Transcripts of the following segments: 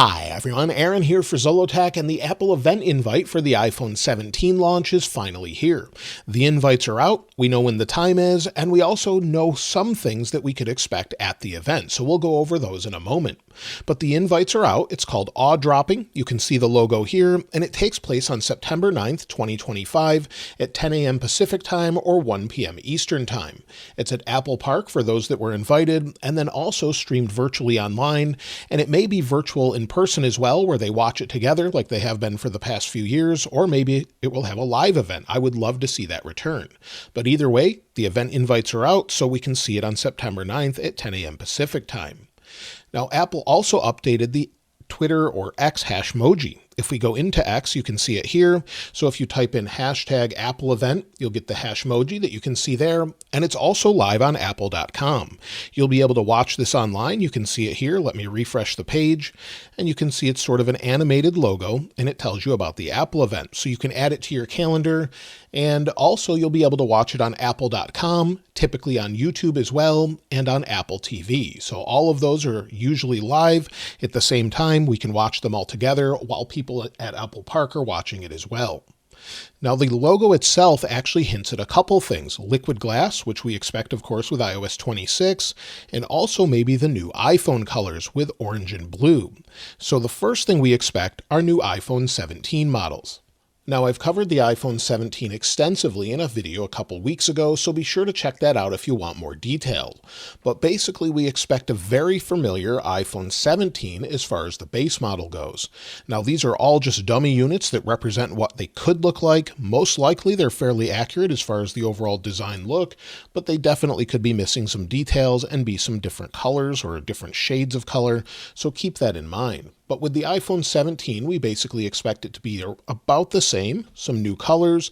Hi everyone, Aaron here for Zollotech, and the Apple event invite for the iPhone 17 launch is finally here. The invites are out, we know when the time is, and we also know some things that we could expect at the event, so we'll go over those in a moment. But the invites are out. It's called Awe Dropping. You can see the logo here, and it takes place on September 9th, 2025 at 10 a.m. Pacific time or 1 p.m. Eastern time. It's at Apple Park for those that were invited, and then also streamed virtually online, and it may be virtual in person as well, where they watch it together like they have been for the past few years, or maybe it will have a live event. I would love to see that return. But either way, the event invites are out, so we can see it on September 9th at 10 a.m. Pacific time. Now, Apple also updated the Twitter or X Hashmoji. If we go into X, you can see it here. So if you type in hashtag Apple event, you'll get the Hashmoji that you can see there. And it's also live on apple.com. You'll be able to watch this online. You can see it here. Let me refresh the page. And you can see it's sort of an animated logo, and it tells you about the Apple event. So you can add it to your calendar. And also you'll be able to watch it on apple.com, typically on YouTube as well, and on Apple TV. So all of those are usually live at the same time. We can watch them all together while people at Apple Park are watching it as well. Now, the logo itself actually hints at a couple things. Liquid glass, which we expect, of course, with iOS 26, and also maybe the new iPhone colors with orange and blue. So the first thing we expect are new iPhone 17 models. Now, I've covered the iPhone 17 extensively in a video a couple weeks ago, so be sure to check that out if you want more detail. But basically, we expect a very familiar iPhone 17 as far as the base model goes. Now, these are all just dummy units that represent what they could look like. Most likely, they're fairly accurate as far as the overall design look, but they definitely could be missing some details and be some different colors or different shades of color, so keep that in mind. But with the iPhone 17, we basically expect it to be about the same, some new colors,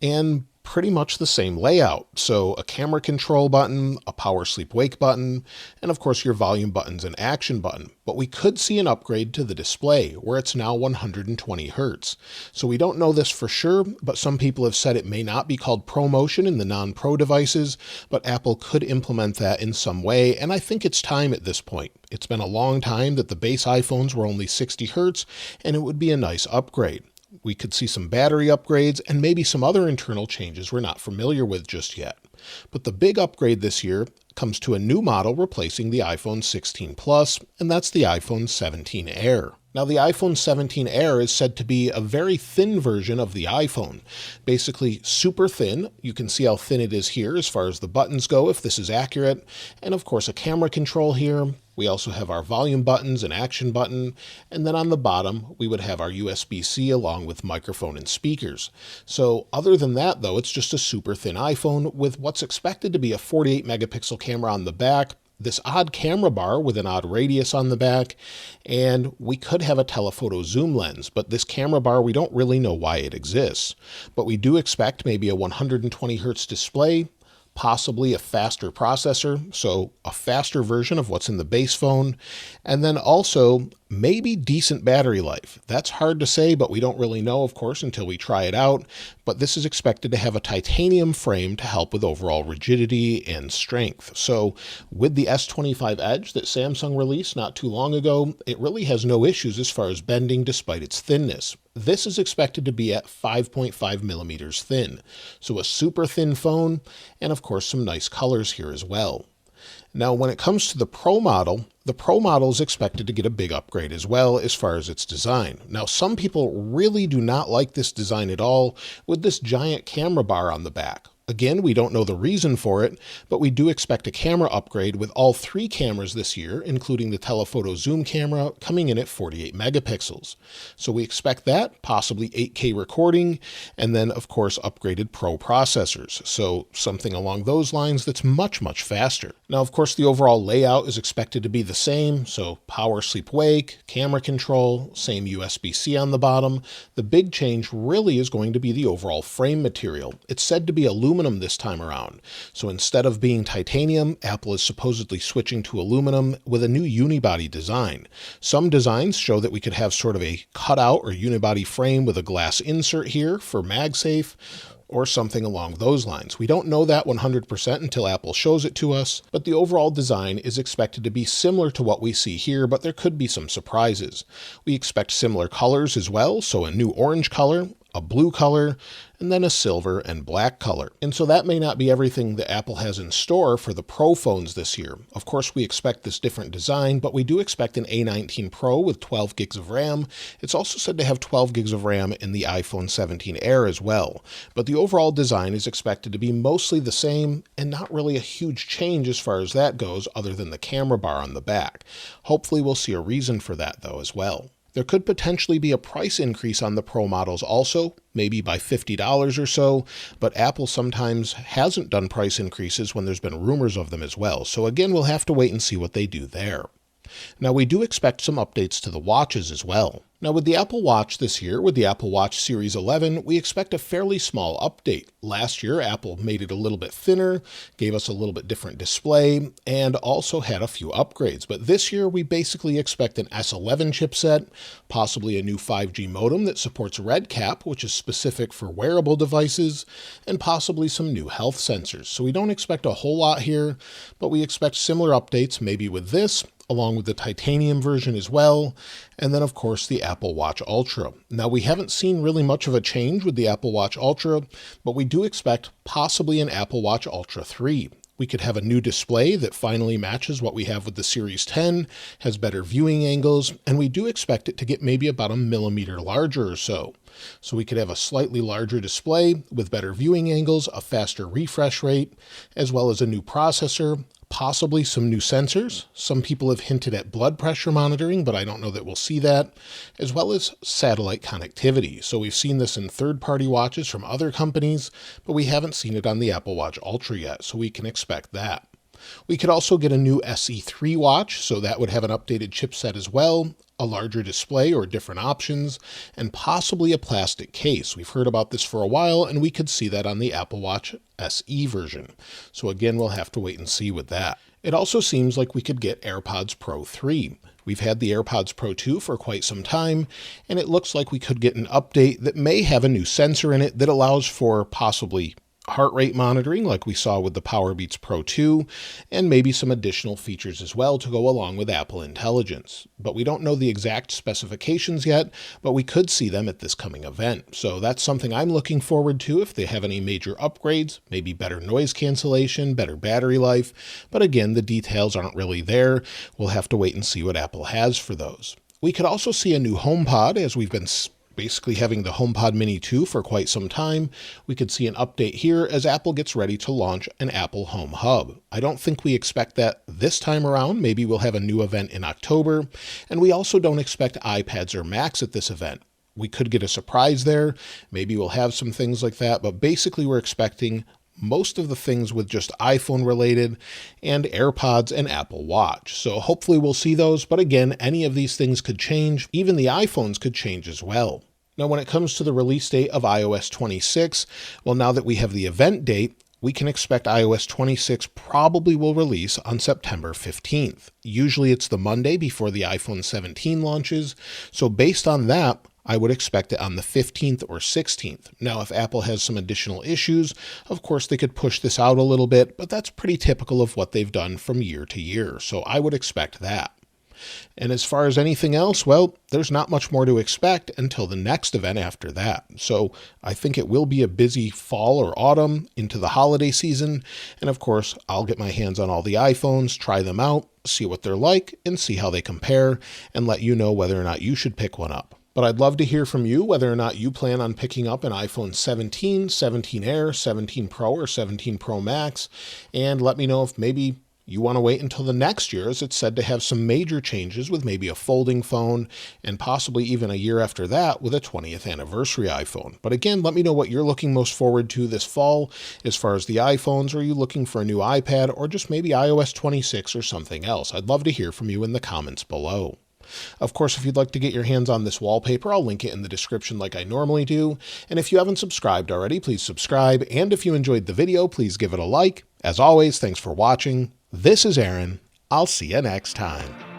and pretty much the same layout. So a camera control button, a power sleep wake button, and of course your volume buttons and action button. But we could see an upgrade to the display where it's now 120 Hz. So we don't know this for sure, but some people have said it may not be called ProMotion in the non-Pro devices, but Apple could implement that in some way, and I think it's time at this point. It's been a long time that the base iPhones were only 60 Hz, and it would be a nice upgrade. We could see some battery upgrades and maybe some other internal changes we're not familiar with just yet. But the big upgrade this year comes to a new model replacing the iPhone 16 Plus, and that's the iPhone 17 Air. Now, the iPhone 17 Air is said to be a very thin version of the iPhone, basically super thin. You can see how thin it is here as far as the buttons go, if this is accurate, and of course a camera control here. We also have our volume buttons and action button, and then on the bottom, we would have our USB-C along with microphone and speakers. So other than that, though, it's just a super thin iPhone with what's expected to be a 48 megapixel camera on the back, this odd camera bar with an odd radius on the back, and we could have a telephoto zoom lens, but this camera bar, we don't really know why it exists. But we do expect maybe a 120 Hz display, possibly a faster processor, so a faster version of what's in the base phone, and then also maybe decent battery life. That's hard to say, but we don't really know, of course, until we try it out. But this is expected to have a titanium frame to help with overall rigidity and strength. So with the S25 Edge that Samsung released not too long ago, it really has no issues as far as bending despite its thinness. This is expected to be at 5.5 millimeters thin. So a super thin phone, and of course some nice colors here as well. Now, when it comes to the Pro model is expected to get a big upgrade as well as far as its design. Now, some people really do not like this design at all with this giant camera bar on the back. Again, we don't know the reason for it, but we do expect a camera upgrade with all 3 cameras this year, including the telephoto zoom camera coming in at 48 megapixels. So we expect that, possibly 8K recording, and then of course upgraded Pro processors. So something along those lines that's much, much faster. Now, of course, the overall layout is expected to be the same. So power sleep wake, camera control, same USB-C on the bottom. The big change really is going to be the overall frame material. It's said to be aluminum this time around. So instead of being titanium, Apple is supposedly switching to aluminum with a new unibody design. Some designs show that we could have sort of a cutout or unibody frame with a glass insert here for MagSafe, or something along those lines. We don't know that 100% until Apple shows it to us, but the overall design is expected to be similar to what we see here, but there could be some surprises. We expect similar colors as well, so a new orange color, a blue color, and then a silver and black color. And so that may not be everything that Apple has in store for the Pro phones this year. Of course, we expect this different design, but we do expect an A19 Pro with 12 gigs of RAM. It's also said to have 12 gigs of RAM in the iPhone 17 Air as well. But the overall design is expected to be mostly the same and not really a huge change as far as that goes, other than the camera bar on the back. Hopefully we'll see a reason for that though as well. There could potentially be a price increase on the Pro models also, maybe by $50 or so, but Apple sometimes hasn't done price increases when there's been rumors of them as well. So again, we'll have to wait and see what they do there. Now, we do expect some updates to the watches as well. Now, with the Apple Watch this year, with the Apple Watch Series 11, we expect a fairly small update. Last year, Apple made it a little bit thinner, gave us a little bit different display, and also had a few upgrades. But this year, we basically expect an S11 chipset, possibly a new 5G modem that supports RedCap, which is specific for wearable devices, and possibly some new health sensors. So we don't expect a whole lot here, but we expect similar updates, maybe with this, along with the titanium version as well, and then of course the Apple Watch Ultra. Now, we haven't seen really much of a change with the Apple Watch Ultra, but we do expect possibly an Apple Watch Ultra 3. We could have a new display that finally matches what we have with the Series 10, has better viewing angles, and we do expect it to get maybe about a millimeter larger or so. So we could have a slightly larger display with better viewing angles, a faster refresh rate, as well as a new processor, possibly some new sensors. Some people have hinted at blood pressure monitoring, but I don't know that we'll see that, as well as satellite connectivity. So we've seen this in third-party watches from other companies, but we haven't seen it on the Apple Watch Ultra yet, so we can expect that. We could also get a new SE3 watch, so that would have an updated chipset as well, a larger display or different options, and possibly a plastic case. We've heard about this for a while, and we could see that on the Apple Watch SE version. So again, we'll have to wait and see with that. It also seems like we could get AirPods Pro 3. We've had the AirPods Pro 2 for quite some time, and it looks like we could get an update that may have a new sensor in it that allows for possibly heart rate monitoring like we saw with the Powerbeats Pro 2, and maybe some additional features as well to go along with Apple Intelligence. But we don't know the exact specifications yet, but we could see them at this coming event. So that's something I'm looking forward to if they have any major upgrades, maybe better noise cancellation, better battery life. But again, the details aren't really there. We'll have to wait and see what Apple has for those. We could also see a new HomePod, as we've been basically having the HomePod Mini 2 for quite some time. We could see an update here as Apple gets ready to launch an Apple Home Hub. I don't think we expect that this time around. Maybe we'll have a new event in October. And we also don't expect iPads or Macs at this event. We could get a surprise there. Maybe we'll have some things like that, but basically we're expecting most of the things with just iPhone related and AirPods and Apple Watch. So hopefully we'll see those. But again, any of these things could change. Even the iPhones could change as well. Now, when it comes to the release date of iOS 26, well, now that we have the event date, we can expect iOS 26 probably will release on September 15th. Usually it's the Monday before the iPhone 17 launches. So based on that, I would expect it on the 15th or 16th. Now, if Apple has some additional issues, of course, they could push this out a little bit, but that's pretty typical of what they've done from year to year. So I would expect that. And as far as anything else, well, there's not much more to expect until the next event after that. So I think it will be a busy fall or autumn into the holiday season. And of course, I'll get my hands on all the iPhones, try them out, see what they're like, and see how they compare, and let you know whether or not you should pick one up. But I'd love to hear from you whether or not you plan on picking up an iPhone 17, 17 Air, 17 Pro, or 17 Pro Max. And let me know if maybe you want to wait until the next year, as it's said to have some major changes with maybe a folding phone and possibly even a year after that with a 20th anniversary iPhone. But again, let me know what you're looking most forward to this fall as far as the iPhones. Are you looking for a new iPad or just maybe iOS 26 or something else? I'd love to hear from you in the comments below. Of course, if you'd like to get your hands on this wallpaper, I'll link it in the description like I normally do. And if you haven't subscribed already, please subscribe. And if you enjoyed the video, please give it a like. As always, thanks for watching. This is Aaron. I'll see you next time.